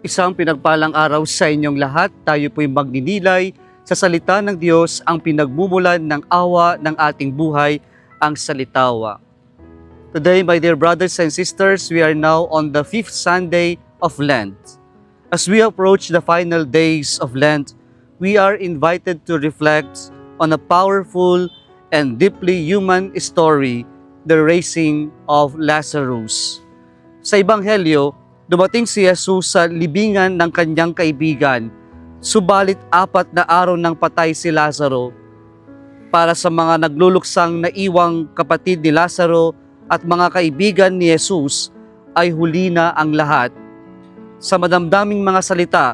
Isang pinagpalang araw sa inyong lahat. Tayo po'y magninilay sa salita ng Diyos, ang pinagmumulan ng awa ng ating buhay, ang salitawa. Today, my dear brothers and sisters, we are now on the 5th Sunday of Lent. As we approach the final days of Lent, we are invited to reflect on a powerful and deeply human story, the raising of Lazarus. Sa Ebanghelyo, dumating si Jesus sa libingan ng kanyang kaibigan, subalit 4 na araw nang patay si Lazaro. Para sa mga nagluluksang naiwang kapatid ni Lazaro at mga kaibigan ni Jesus, ay huli na ang lahat. Sa madamdaming mga salita,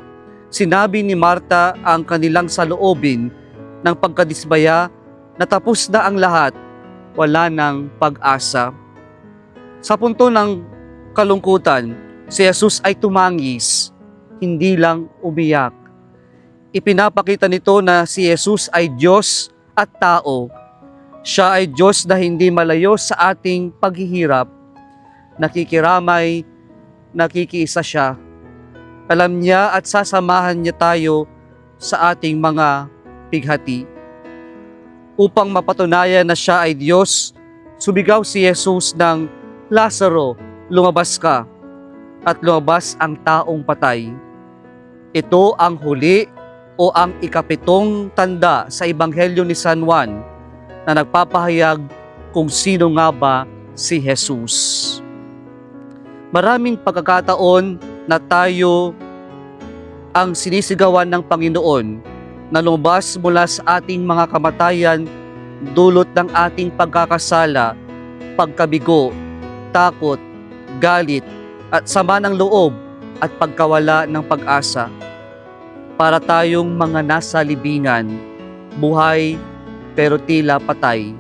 sinabi ni Marta ang kanilang saloobin ng pagkadismaya na tapos na ang lahat, wala nang pag-asa. Sa punto ng kalungkutan, si Jesus ay tumangis, hindi lang umiyak. Ipinapakita nito na si Jesus ay Diyos at tao. Siya ay Diyos na hindi malayo sa ating paghihirap. Nakikiramay, nakikiisa siya. Alam niya at sasamahan niya tayo sa ating mga pighati. Upang mapatunayan na siya ay Diyos, sumigaw si Jesus ng, "Lazaro, lumabas ka." At lumabas ang taong patay. Ito ang huli o ang ika-7 tanda sa Ebanghelyo ni San Juan na nagpapahayag kung sino nga ba si Jesus. Maraming pagkakataon na tayo ang sinisigawan ng Panginoon na lumabas mula sa ating mga kamatayan dulot ng ating pagkakasala, pagkabigo, takot, galit, at sama ng loob at pagkawala ng pag-asa. Para tayong mga nasa libingan, buhay pero tila patay.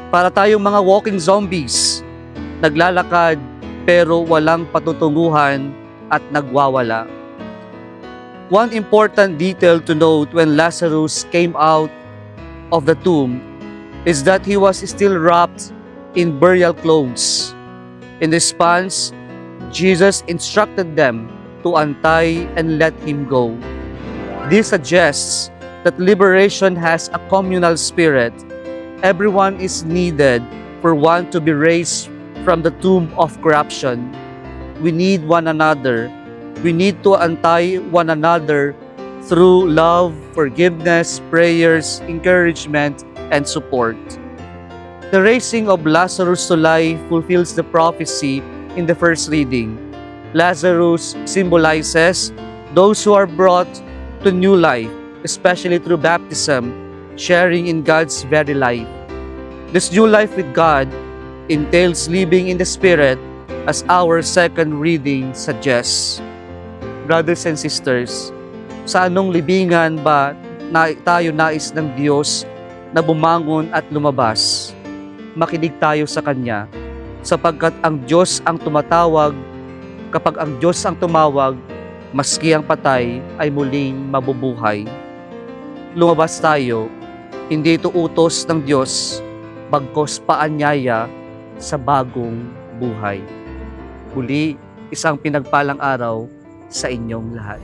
Para tayong mga walking zombies, naglalakad pero walang patutunguhan at nagwawala. One important detail to note when Lazarus came out of the tomb is that he was still wrapped in burial clothes. In response, Jesus instructed them to untie and let him go. This suggests that liberation has a communal spirit. Everyone is needed for one to be raised from the tomb of corruption. We need one another. We need to untie one another through love, forgiveness, prayers, encouragement, and support. The raising of Lazarus to life fulfills the prophecy in the first reading. Lazarus symbolizes those who are brought to new life, especially through baptism, sharing in God's very life. This new life with God entails living in the Spirit, as our second reading suggests. Brothers and sisters, sa anong libingan ba tayo nais ng Diyos na bumangon at lumabas? Makinig tayo sa Kanya, sapagkat ang Diyos ang tumatawag. Kapag ang Diyos ang tumawag, maski ang patay ay muling mabubuhay. Lumabas tayo, hindi ito utos ng Diyos, bagkus paanyaya sa bagong buhay. Muli, isang pinagpalang araw sa inyong lahat.